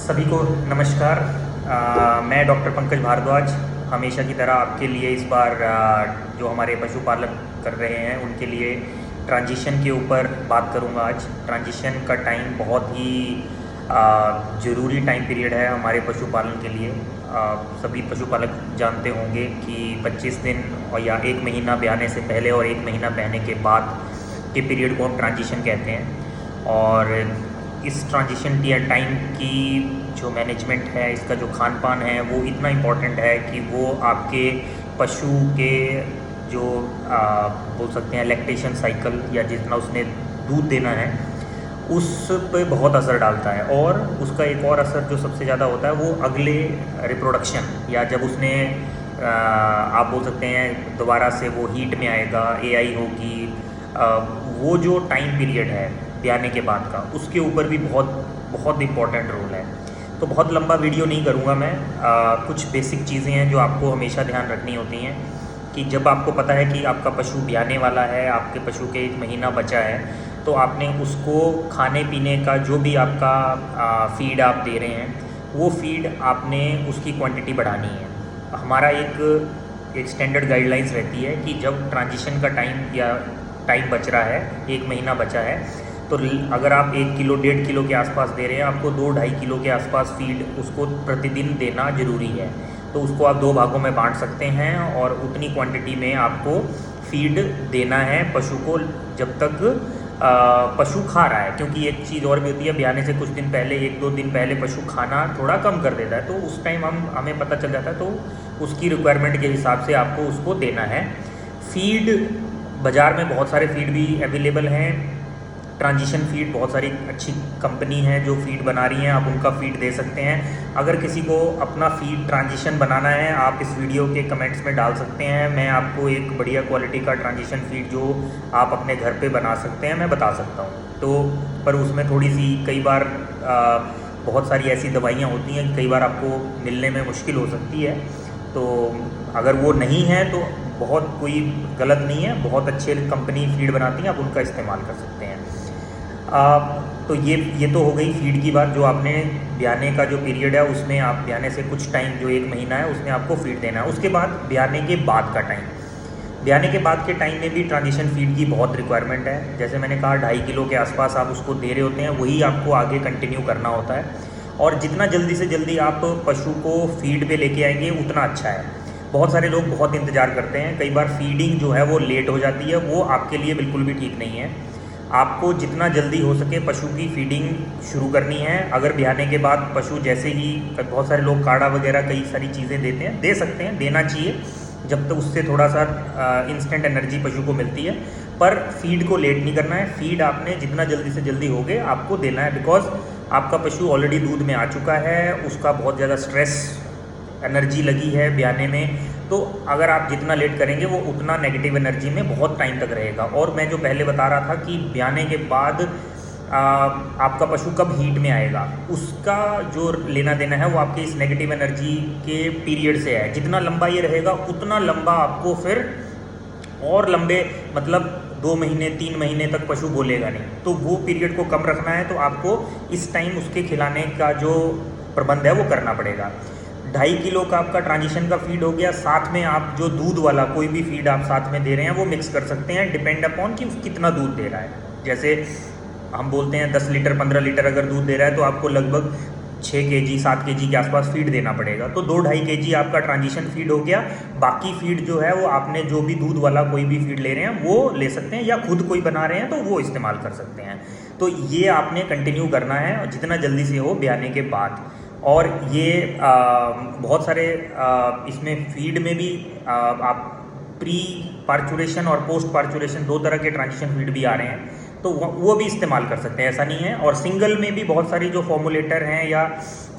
सभी को नमस्कार। मैं डॉक्टर पंकज भारद्वाज हमेशा की तरह आपके लिए इस बार जो हमारे पशुपालक कर रहे हैं उनके लिए ट्रांजिशन के ऊपर बात करूंगा। आज ट्रांजिशन का टाइम बहुत ही ज़रूरी टाइम पीरियड है हमारे पशुपालन के लिए। सभी पशुपालक जानते होंगे कि 25 दिन और या 1 महीना ब्याने से पहले और 1 महीना ब्याने के बाद के पीरियड को हम ट्रांजिशन कहते हैं। और इस ट्रांजिशन टाइम की जो मैनेजमेंट है, इसका जो खान पान है वो इतना इम्पॉर्टेंट है कि वो आपके पशु के जो बोल सकते हैं लैक्टेशन साइकिल या जितना उसने दूध देना है उस पे बहुत असर डालता है। और उसका एक और असर जो सबसे ज़्यादा होता है वो अगले रिप्रोडक्शन या जब उसने आप बोल सकते हैं दोबारा से वो हीट में आएगा, एआई होगी, वो जो टाइम पीरियड है ब्याने के बाद का उसके ऊपर भी बहुत बहुत इम्पॉर्टेंट रोल है। तो बहुत लंबा वीडियो नहीं करूँगा मैं। कुछ बेसिक चीज़ें हैं जो आपको हमेशा ध्यान रखनी होती हैं कि जब आपको पता है कि आपका पशु ब्याने वाला है, आपके पशु के 1 महीना बचा है, तो आपने उसको खाने पीने का जो भी आपका फीड आप दे रहे हैं वो फीड आपने उसकी क्वांटिटी बढ़ानी है। हमारा एक स्टैंडर्ड गाइडलाइंस रहती है कि जब ट्रांजिशन का टाइम बच रहा है, 1 महीना बचा है, तो अगर आप 1 किलो 1.5 किलो के आसपास दे रहे हैं, आपको 2-2.5 किलो के आसपास फीड उसको प्रतिदिन देना ज़रूरी है। तो उसको आप 2 भागों में बांट सकते हैं और उतनी क्वांटिटी में आपको फीड देना है पशु को जब तक पशु खा रहा है। क्योंकि एक चीज़ और भी होती है, ब्याने से कुछ दिन पहले 1-2 दिन पहले पशु खाना थोड़ा कम कर देता है, तो उस टाइम हमें पता चल जाता है, तो उसकी रिक्वायरमेंट के हिसाब से आपको उसको देना है। फीड बाज़ार में बहुत सारे फीड भी अवेलेबल हैं। ट्रांजिशन फीड बहुत सारी अच्छी कंपनी है जो फीड बना रही हैं, आप उनका फीड दे सकते हैं। अगर किसी को अपना फीड ट्रांजिशन बनाना है, आप इस वीडियो के कमेंट्स में डाल सकते हैं, मैं आपको एक बढ़िया क्वालिटी का ट्रांजिशन फीड जो आप अपने घर पे बना सकते हैं मैं बता सकता हूँ। तो पर उसमें थोड़ी सी कई बार बहुत सारी ऐसी दवाइयाँ होती हैं कि कई बार आपको मिलने में मुश्किल हो सकती है। तो अगर वो नहीं है तो बहुत कोई गलत नहीं है, बहुत अच्छे कंपनी फीड बनाती हैं, आप उनका इस्तेमाल कर सकते हैं। तो ये तो हो गई फीड की बात। जो आपने ब्याने का जो पीरियड है उसमें आप ब्याने से कुछ टाइम जो 1 महीना है उसमें आपको फीड देना है। उसके बाद ब्याने के बाद का टाइम, ब्याने के बाद के टाइम में भी ट्रांजिशन फीड की बहुत रिक्वायरमेंट है। जैसे मैंने कहा 2.5 किलो के आसपास आप उसको दे रहे होते हैं, वही आपको आगे कंटिन्यू करना होता है। और जितना जल्दी से जल्दी आप पशु को फीड पे लेके आएंगे उतना अच्छा है। बहुत सारे लोग बहुत इंतज़ार करते हैं, कई बार फीडिंग जो है वो लेट हो जाती है, वो आपके लिए बिल्कुल भी ठीक नहीं है। आपको जितना जल्दी हो सके पशु की फीडिंग शुरू करनी है। अगर ब्याने के बाद पशु जैसे ही, बहुत सारे लोग काढ़ा वगैरह कई सारी चीज़ें देते हैं, दे सकते हैं, देना चाहिए जब तक उससे थोड़ा सा इंस्टेंट एनर्जी पशु को मिलती है। पर फीड को लेट नहीं करना है, फीड आपने जितना जल्दी से जल्दी हो गए आपको देना है। बिकॉज आपका पशु ऑलरेडी दूध में आ चुका है, उसका बहुत ज़्यादा स्ट्रेस एनर्जी लगी है ब्याने में, तो अगर आप जितना लेट करेंगे वो उतना नेगेटिव एनर्जी में बहुत टाइम तक रहेगा। और मैं जो पहले बता रहा था कि ब्याने के बाद आपका पशु कब हीट में आएगा, उसका जो लेना देना है वो आपके इस नेगेटिव एनर्जी के पीरियड से है। जितना लंबा ये रहेगा उतना लंबा आपको फिर और लंबे मतलब 2 महीने 3 महीने तक पशु बोलेगा नहीं, तो वो पीरियड को कम रखना है। तो आपको इस टाइम उसके खिलाने का जो प्रबंध है वो करना पड़ेगा। 2.5 किलो का आपका ट्रांजिशन का फीड हो गया, साथ में आप जो दूध वाला कोई भी फीड आप साथ में दे रहे हैं वो मिक्स कर सकते हैं, डिपेंड अपॉन कि कितना दूध दे रहा है। जैसे हम बोलते हैं 10 लीटर 15 लीटर अगर दूध दे रहा है तो आपको लगभग 6 kg 7 kg के आसपास फीड देना पड़ेगा। तो 2-2.5 kg आपका ट्रांजिशन फीड हो गया। बाकी फीड जो है वो आपने जो भी दूध वाला कोई भी फीड ले रहे हैं वो ले सकते हैं, या खुद कोई बना रहे हैं तो वो इस्तेमाल कर सकते हैं। तो ये आपने कंटिन्यू करना है जितना जल्दी से हो ब्याने के बाद। और ये बहुत सारे इसमें फीड में भी आप प्री पार्चुरेशन और पोस्ट पार्चुरेशन 2 तरह के ट्रांजिशन फीड भी आ रहे हैं, तो वो भी इस्तेमाल कर सकते हैं, ऐसा नहीं है। और सिंगल में भी बहुत सारी जो फॉर्मुलेटर हैं या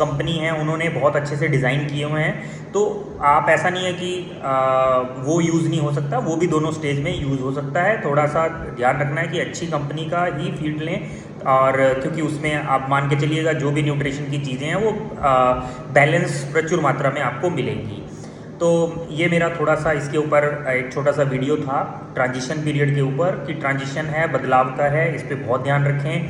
कंपनी हैं उन्होंने बहुत अच्छे से डिज़ाइन किए हुए हैं, तो आप ऐसा नहीं है कि वो यूज़ नहीं हो सकता, वो भी दोनों स्टेज में यूज़ हो सकता है। थोड़ा सा ध्यान रखना है कि अच्छी कंपनी का ही फीड लें, और क्योंकि उसमें आप मान के चलिएगा जो भी न्यूट्रिशन की चीज़ें हैं वो बैलेंस प्रचुर मात्रा में आपको मिलेंगी। तो ये मेरा थोड़ा सा इसके ऊपर एक छोटा सा वीडियो था ट्रांजिशन पीरियड के ऊपर, कि ट्रांजिशन है, बदलाव का है, इस पर बहुत ध्यान रखें।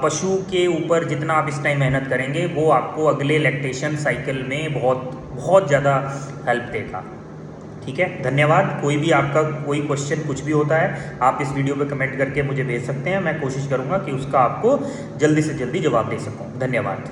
पशु के ऊपर जितना आप इस टाइम मेहनत करेंगे वो आपको अगले लैक्टेशन साइकिल में बहुत बहुत ज़्यादा हेल्प देगा। ठीक है, धन्यवाद। कोई भी आपका कोई क्वेश्चन कुछ भी होता है आप इस वीडियो पे कमेंट करके मुझे भेज सकते हैं, मैं कोशिश करूँगा कि उसका आपको जल्दी से जल्दी जवाब दे सकूँ। धन्यवाद।